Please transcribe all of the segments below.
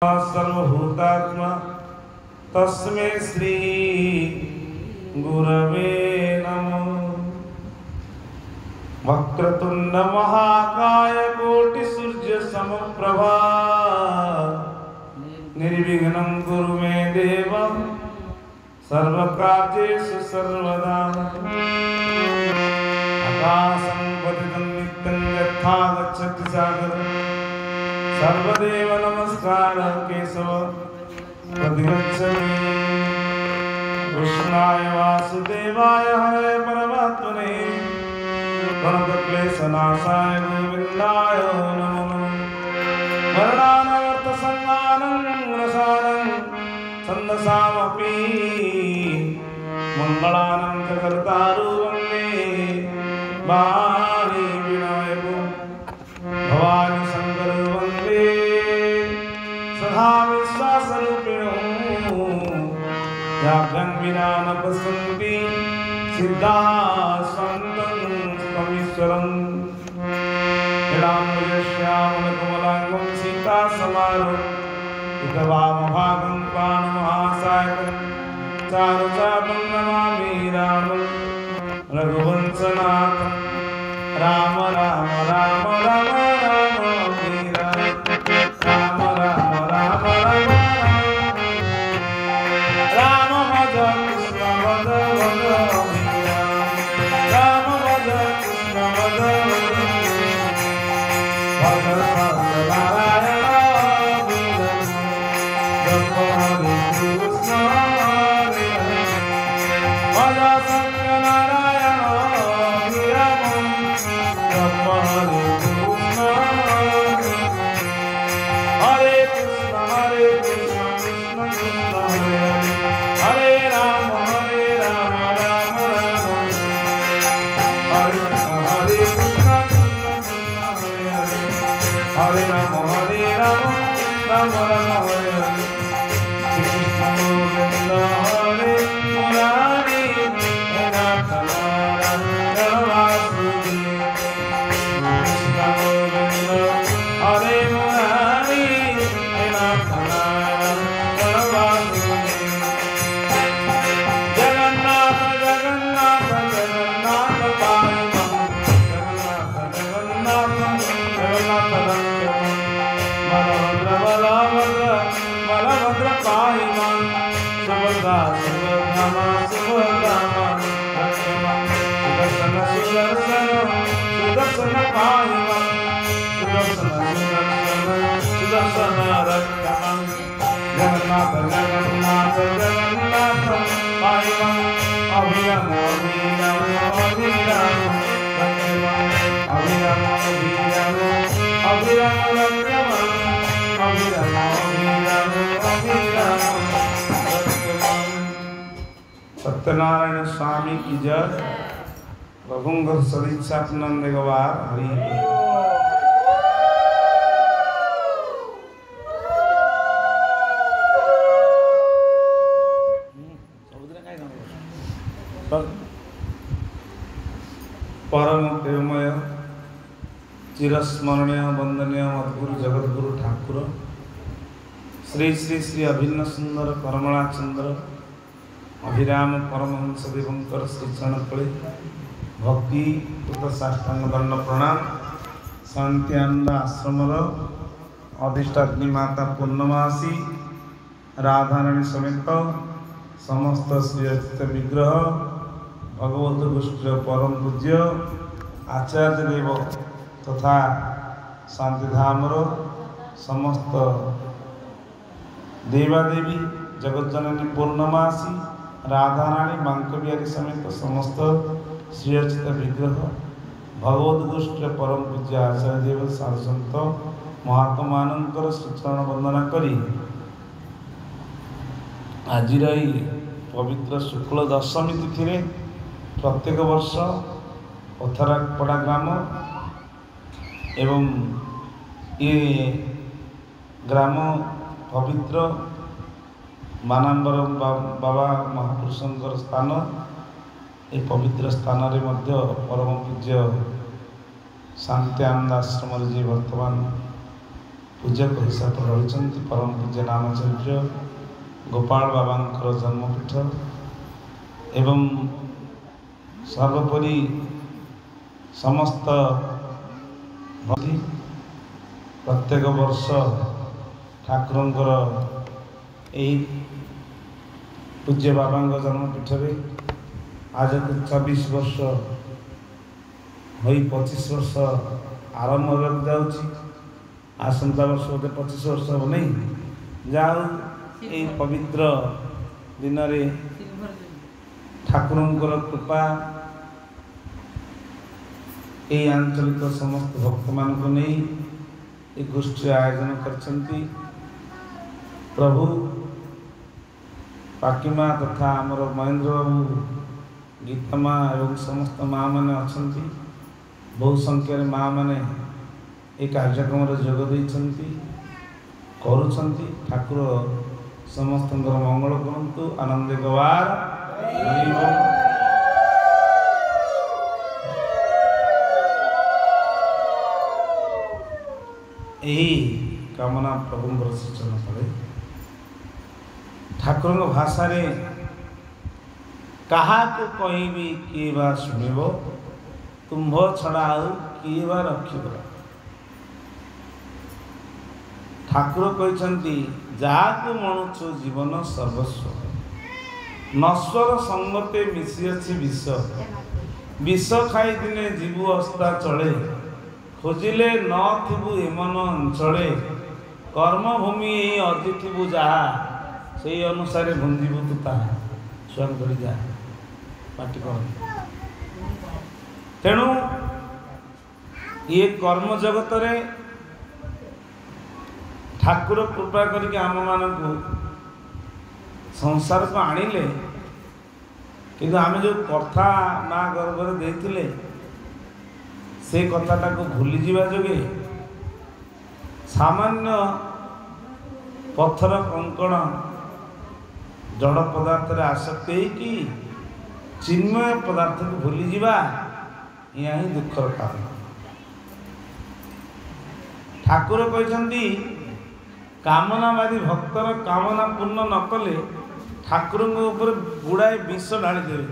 सर्वभूतात्मा तस्मै श्री गुरवे नमः। वक्रतुंड महाकाय कोटि सूर्य समप्रभा निर्विघ्नं कुरु मे देव सर्वकार्येषु सर्वदा। आकाशं पतितं नित्यं यथा गच्छति सागरं सर्वदेव नमस्कारः केशव प्रतिगच्छति। कृष्णाय वासुदेवाय हरे परमात्मने प्रणतक्लेशनाशाय गोविन्दाय नमो नमः। वर्णानवर्तसंज्ञानं रसानं छन्दसामपि मङ्गलानं जगर्तारु वन्दे वाणी विनायको भवानी शंकर वंदे सदा विश्वासरूपिणो याज्ञं विना न पश्यन्ति सिद्धाः सन्तं तमीश्वरम्। श्यामलकमलाङ्गं सीतासमारोपितवामभागं प्राणमहासायकं चारुचापं नमामि रामं रघुवंशनाथं। राम राम राम राम राम वीरा राम राम राम राम राम भज कृष्ण भज भज वीरा राम भज कृष्ण भज भज सत्यनारायण वीरा जप हरे कृष्ण हरे भज सत्यनारायण वीरा हरे कृष्ण कृष्ण कृष्ण हरे हरे राम राम राम हरे हरे कृष्ण कृष्ण हरे हरे राम राम राम हरे हरे। श्री कृष्ण गोविंद हरे मुरारी नाथ नारायण वासुदेव। हरे मुरारी नाथ नारायण वासुदेव। जगन्नाथ जगन्नाथ जगन्नाथ पाहि मां जगन्नाथ जगन्नाथ जगन्नाथ रक्ष मां बलभद्र बलभद्र पाहि मां सुभद्रा सुभद्रा सुभद्रा रक्ष मां सुदर्शन सुदर्शन सुदर्शन पाहि मां सुदर्शन रक्ष मां जगन्नाथ जगन्नाथ जगन्नाथ पाहि मां अभिराम अभिराम अभिराम रक्ष मां अभिराम अभिराम अभिराम रक्ष मां अभिराम अभिराम अभिराम रक्ष मां। सत्यनारायण स्वामी की जय। प्रभुंगर सदीक्षानंद गवार हरि। परम प्रेमय चिरस्मरणीय वंदनीय मद्गुरु जगद्गुरु ठाकुर श्री श्री श्री अभिन्न सुंदर करमला चंद्र अभिराम परमहंस देवंकर श्री चरणकले भक्ति कृत साष्टांग दंड प्रणाम। शांत्यानंद आश्रमर अधिष्ठात्री माता पूर्णमासी राधाराणी समेत समस्त श्रीअचित विग्रह भगवत गोष्ठी परम पूज्य आचार्य देव तथा शांतिधामर समस्त देवादेवी जगज्जननी पूर्णमासी राधाराणी बांकबिहारी समेत समस्त श्रीअचित विग्रह भगवत गोष्ठी परम पूज्य आचार्य देव साधुसंत महात्मानंकर श्रीचरण वंदना करी आज पवित्र शुक्ल दशमी तिथि प्रत्येक वर्ष पथरापड़ा ग्राम एवं ये ग्राम पवित्र मानांबर बाबा महापुरुषंकर स्थान ये पवित्र स्थान रे मध्य परम पूज्य शांत्यानंद आश्रम जी वर्तमान पूजक हिसाब रही परम पूज्य नामाचार्य गोपाल बाबा जन्मपीठ एवं सर्वोपरि समस्त प्रत्येक वर्ष ठाकुरंकर यही पूज्य बाबा जन्मपीठ में आज 24 वर्ष हो 25 वर्ष आरंभ होगा जाऊँगी आसंता वर्ष बोधे 25 वर्ष हम नहीं जाऊ यही पवित्र दिन में ठाकुरंकर कृपा ये आंचलिक समस्त भक्त मान को नहीं ये गोष्ठी आयोजन करछंती। प्रभु पाकिमा तथा आमर महेंद्र बाबू गीता माँ एवं समस्त माँ मैंने अच्छा बहु संख्यार माँ मैंने ये कार्यक्रम जोग देती करुँच ठाकुर समस्त मंगल करंतु आनंद गवार यही कामना प्रभु सूचना पड़े ठाकुर भाषा रे कहा को कहबी किए बा शुणव तुम्भ छड़ा किए बा रखिब। ठाकुर कहते जहाँ मणुछु जीवन सर्वस्व नश्वर संगते मिशी अच्छी विष विष खाई दिने जीवु अस्ता चले खोजिले न थिबु एमन अंचले कर्मभूमि अर्जिथिबु जहा से अनुसार भुंजीबु तू ताहा स्वयं कर जा पाटी कर। तेणु ये कर्म जगत रे ठाकुर कृपा करके आम मानू संसार को आणिले किंतु आम जो कथा माँ गर्भर देते से कथाटा को भूली जीवा जोगे सामान्य पत्थर कंकण जड़ पदार्थ रे आसक्ति कि चिन्मय पदार्थ को भूली जीवा यह ही दुखर कारण। ठाकुर कहते कामनावादी भक्तर कामना पूर्ण न कले ठाकुर ऊपर गुड़ाए विष ढाली देवे।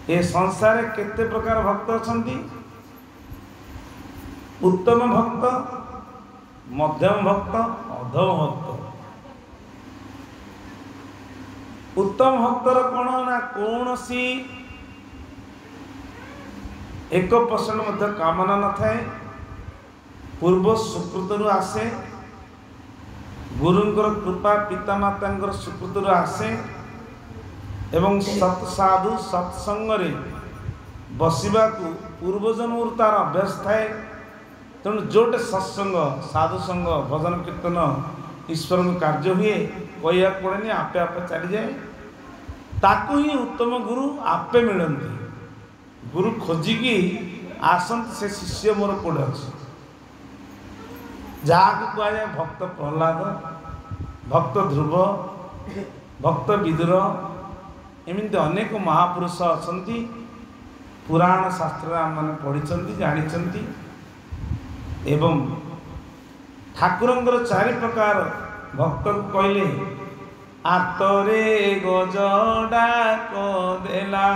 ये संसार केते प्रकार भक्त अछंती उत्तम भक्त मध्यम भक्त अधम भक्त। उत्तम भक्तर कौन ना कौन सी 1% मध्य कामना न थाए पूर्व सुकृत आसे गुरुंकर कृपा पिता माता सुकृत आसे एवं सत्साधु सत्संग बसवा पूर्वजन्म तार अभ्यास थाए। तेणु जोटे सत्संग साधुसंग भजन कीर्तन ईश्वर कार्य हुए कह पड़े आपे आपे चली जाए ताकू ही उत्तम गुरु आपे मिलती। गुरु खोजिकी आसत से शिष्य मोर कोड़े अच्छे जहाँ कहुए भक्त प्रहलाद भक्त ध्रुव भक्त विदुर एमती अनेक महापुरुष अच्छा पुराण शास्त्र आम मैंने पढ़ी जानी एवं ठाकुरंकर 4 प्रकार भक्त को कहले आतरे गजडा देला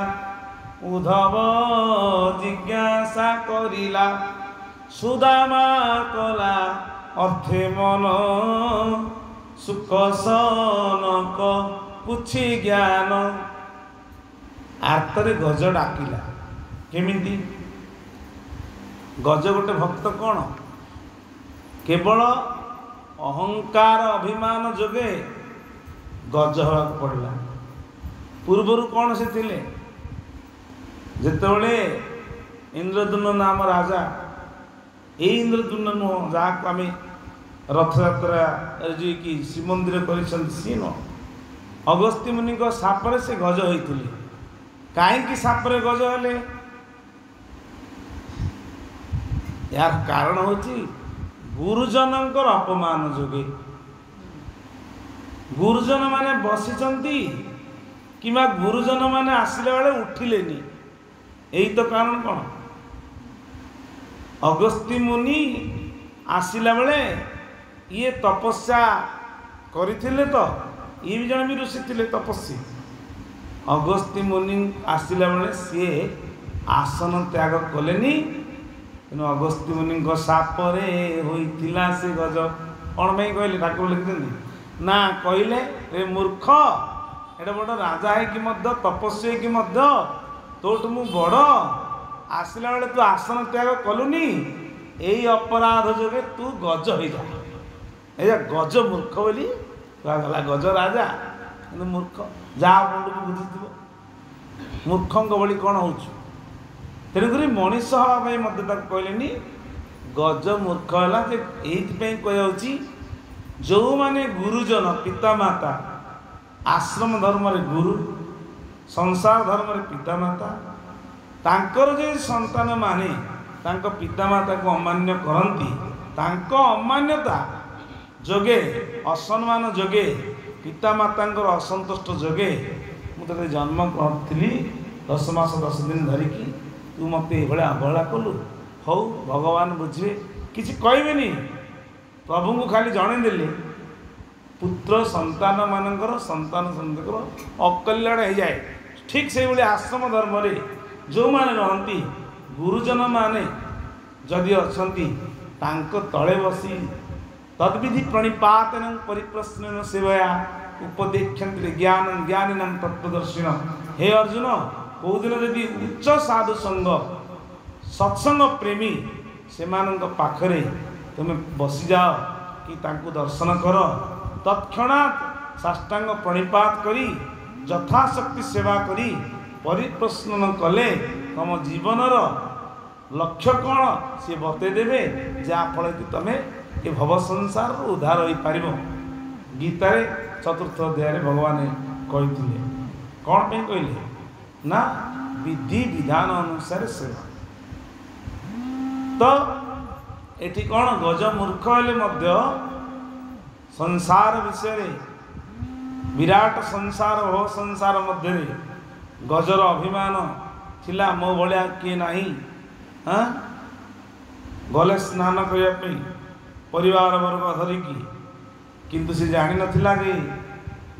उधव जिज्ञासा करिला सुदामा कला अर्थे मन सुख सनक पुछि ज्ञान। आर्तरे गज डाकिला केमिति गज गोटे भक्त कौन केवल अहंकार अभिमान जोगे गज हवा पड़ा। पूर्वर कौन से थिले जेतबेले इंद्रद्युम्न नाम राजा ये इंद्रद्युम्न नुह जहाँ को आम रथ यात्रा जी कि श्रीमंदिर कर सी न अगस्त्य मुनि सापरे से गज होते कहीं सापरे गज हेले यार कारण हूँ गुरुजनकर अपमान जोगे गुरुजन माने बसिचंती किमा गुरुजन माने आसिला बेले उठिलेनी यही तो कारण कौन अगस्त्य मुनि आसिला बेले ये तपस्या करथिले तो ये भी जन भी ऋषि थिले तपस्वी। अगस्त्य मुनि आसिला बेले सी आसन त्याग कलेनी तेणु अगस्त्य मुनि सापरे होइथिला से गज कौन भाई कहले ठाकुर लिखिଛନ୍ତି ना कहले रे मूर्ख एटा बड़ राजा है कि मध्य तपस्वी है कि मध्य तोठ मु बड़ आसिला बेले तू आसन त्याग कलुनी यही अपराध जोगे तू गज हो जा गज मूर्ख बोली कहला गज राजा कि मूर्ख जहाँ मुंड को बुझी मूर्खंक भली कौन हो तेणुक मनीष हाँपाई मत कहले गज मूर्ख है ये कही जो माने गुरुजन पितामाता आश्रम धर्म रे गुरु संसार धर्म रे पितामाता तांकर जे संतान माने तांको पितामाता को अमान्य करती अमान्यता जोगे असम्मान जोगे पितामाता असंतुष्ट जोगे मुझे जन्म करी 10 मास 10 दिन धरिकी तू मत ये अवहेला कलु हौ भगवान बुझे किसी कहबेनी प्रभु को खाली जणेदेले पुत्र संतान मानकर संतान संतर अकल्याण हो जाए। ठीक से भाई आश्रम धर्म रे जो माने रहती गुरुजन माने जदि अच्छी तले बसी तद्विधि प्रणिपातन परिप्रश्न सेवया उपदेक्षन्ते ज्ञान ज्ञानिनां तत्वदर्शिन। हे अर्जुन कौ दिन जदि उच्च साधु संग सत्संग प्रेमी से पाखरे तुम्हें बसी जाओ कि तांको दर्शन कर तत्क्षणात् साष्टांग प्रणिपात करी यथाशक्ति सेवा करी परिप्रश्न कले तुम जीवनर लक्ष्य कौन सी बतईदेवे जहाँफल कि तुम्हें ये भव संसार उद्धार हो पार। गीतारे 4th अध्याय भगवान कही कौन पे कहले ना विधि विधान अनुसार सेवा। तो एठी कौन गज मूर्ख हेले संसार विषय विराट संसार भव संसार मध्य गजर अभिमान थिला मो भलिया किए नहीं। हाँ गले स्नान करने परिवार वर्ग धरिकी किंतु से जानी नथिला कि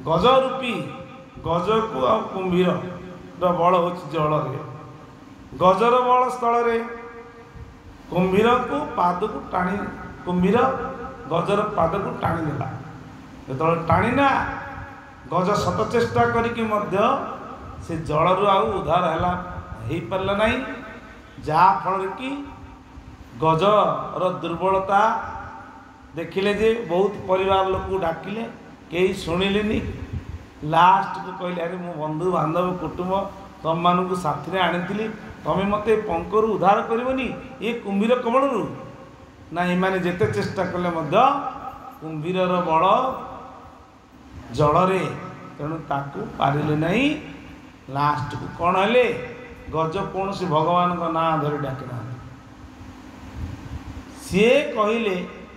गज रूपी गज को आ कुंभीर बल हो जल गजर बल स्थल रे कुंभीर को पाद को टाणी कुंभीर गजर पाद को टाणी देला जो टाणीना गज शत चेष्टा करिकी मध्य से जल रु आउ उद्धार है हो पारा ना जहाँ फल कि गजर दुर्बलता देखिले जे बहुत परिवार लोक डाकिले कई शुणिलेनी लास्ट को कहले अरे मो बंधु बांधव कुटुंब तुम मान साथी आनी तमें मत पंकर उद्धार करनी ये कुंभीर कबल ना ये जेते चेष्टा कले कुंभीर बल जल तेणु ताकू पारे नहीं। लास्ट को कौन है गज कौन सी भगवान का नाँ धरी डाक ना सी कहले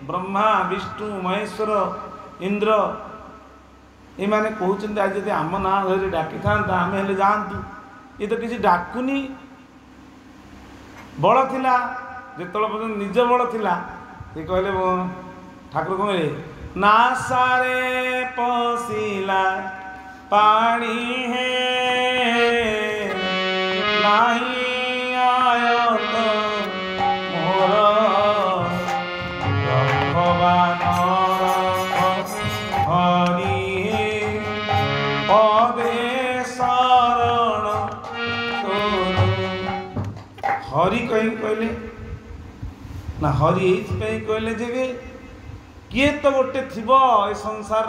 ब्रह्मा विष्णु महेश्वर इंद्र ये माने कहते आज जब आम ना धरी डाकी था आम हेले जातु ये तो किसी डाकुनी बल थिला जो पर्यटन निज बल थिला ये कहले ठाकुर कहले नासारे पशिला पानी है नहीं आयत मोर भगवान हरि पदे शरण हरि कहीं कहले ना हरि ये कहले जे किए तो गोटे थिबो ए संसार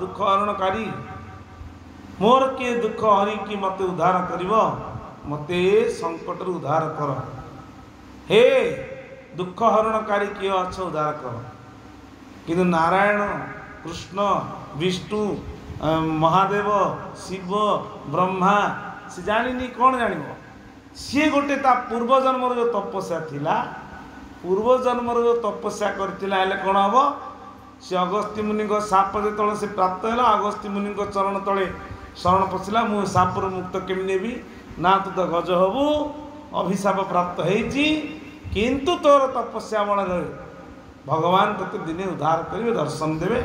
दुख हरणकारी मोर किए दुख हरि की मते उद्धार करिवो मते संकट उद्धार कर। हे दुख हरणकारी किए अच्छ उद्धार कर किंतु नारायण कृष्ण विष्णु महादेव शिव ब्रह्मा से जानी कौन जान सी गोटे ता पूर्व जन्म जो तपस्या थिला पूर्व जन्म जो तपस्या करथिला हेले कौन हम से अगस्त्य मुनि साप जो से प्राप्त है अगस्त्य मुनि चरण तले शरण पशिला मु सापर मुक्त केमी नेबी ना तू तो गज हबू अभिशाप प्राप्त होती किंतु तोर तपस्या बल भगवान तोते दिने उद्धार करेंगे, दर्शन देवे।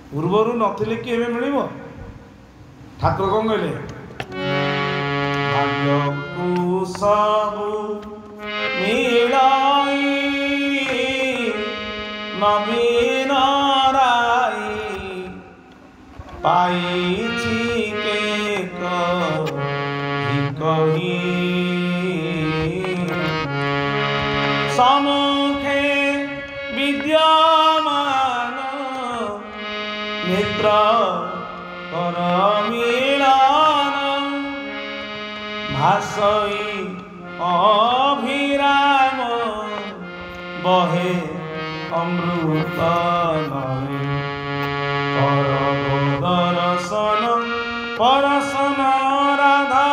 पूर्वर नथिले कि एवं मिल ठाकुर कौन कहले भाग्य को सब मिलाई नवीन राई पाइछि के कही सम्मुखे विद्यमान नेत्र कर मिलन भासई अभिराम बहे अमृत नये दर्शन परसन राधा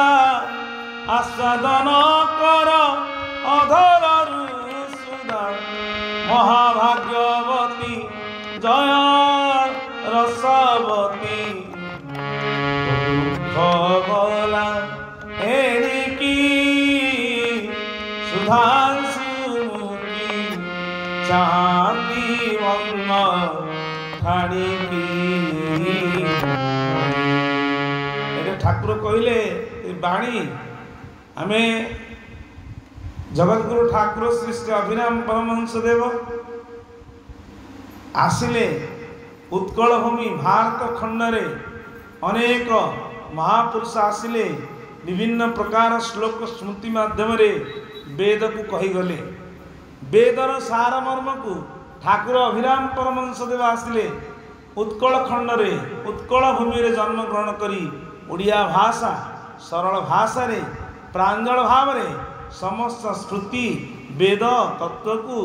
आस्वादन कर अधर सुधा महाभाग्यवती जय रसवती दुख गला एणिकी सुधांशुमुखी चाहती वर्ण ठाणिकी। ठाकुर कहले बाणी आमे जगतगुरु ठाकुर श्री श्री अभिराम परमहंस देव आसिले उत्कल भूमि भारत खंडरे अनेक महापुरुष आसिले विभिन्न प्रकार श्लोक स्मृति माध्यम वेद को कहीगले। वेदर सार मर्म को ठाकुर अभिराम परमहंस देव आसिले उत्कल खंडरे उत्कल भूमि रे जन्म ग्रहण करी ओडिया भाषा सरल भाषा रे प्रांजल भाव रे समस्त श्रुति वेद तत्व को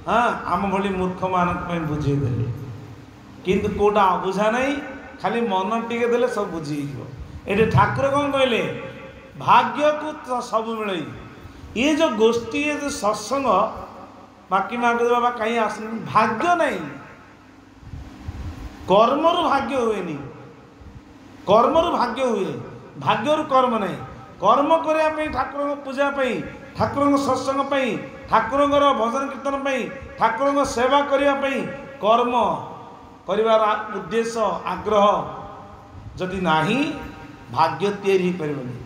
आम भली मूर्ख मान बुझेदेले किंतु कोटा अबुझा नहीं खाली मन टिके देले सब बुझी ये ठाकुर कौन कहले भाग्य को सब मिले। ये जो गोष्ठी ये जो सत्संग बाकी मार्ग बाबा कहीं आस भाग्य नहीं कर्मरु भाग्य हुए कर्मरु भाग्य हुए भाग्य कर्म नहीं कर्म करने ठाकुर पूजा ठाकुर सत्संग ठाकुर भजन कीर्तन ठाकुर सेवा करने कर्म करिवार उद्देश्य आग्रह जदि नाही भाग्य तैयारी करबनी।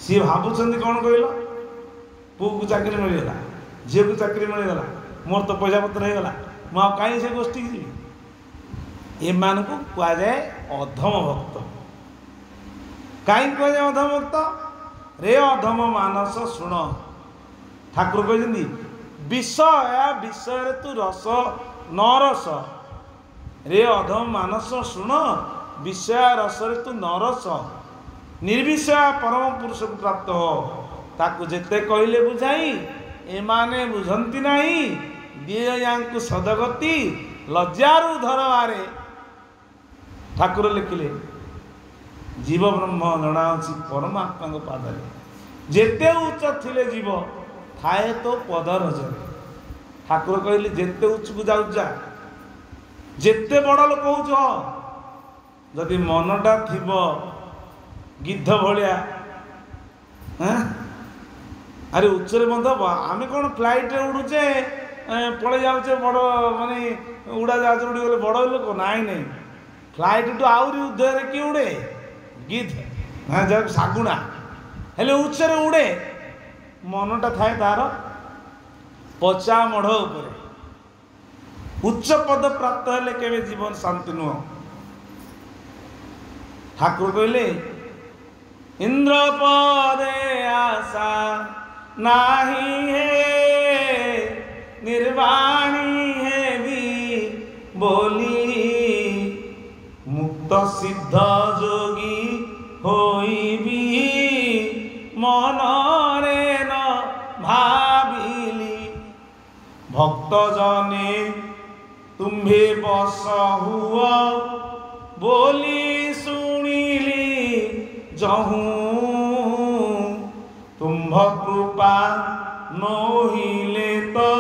सी भावुं कौन कहल पु को चाकरी मिलगला झील को चाकरी मिलगला मोर तो पैसा पत्र हो गला मुझे कहीं से गोष्ठी जी एमान को कह जाए अधम भक्त। कहीं कह जाए अधम भक्त रे अधम मानस शुण ठाकुर कहते विषय विषय तू रस न रस रे अधम मानस शुण विषय रस तू न रस निर्विषय परम पुरुष को प्राप्त हो ताकू जेते कहले बुझाई एमाने बुझंती नहीं दिए यांकु सदगति लज्जारू धरवारे ठाकुर लिखिले जीव ब्रह्म जनावसी परमात्मा पादरे जेते उच्च थिले जीव थाए तो पदर जरे ठाकुर कहले जेते उच्च को जाऊ जा जेते बड़ लोक हो जदि मनटा थिबो गिद्ध भाया अरे उच्चरे बंध आम कौन फ्लाइट उड़ुचे पड़े जाऊे बड़ माने उड़ा जहाज उड़ी गले बड़ लोक नाई नहीं फ्लाइट टू आहरी उद्धर किए उड़े गिद्ध सागुणा हेले उच्चरे उड़े मनटा थाए तार पचा मढ़ उपरे उच्च पद प्राप्त हेले केवे जीवन शांति नुह। ठाकुर कहले इंद्र पदे आशा नाही है निर्वाणी है भी बोली मुक्त सिद्ध जोगी होई भी मनरे न भाविली भक्त जने तुम्हे बस हुआ बोली सुनिली जहूं तुम्भ कृपा नोहिले तो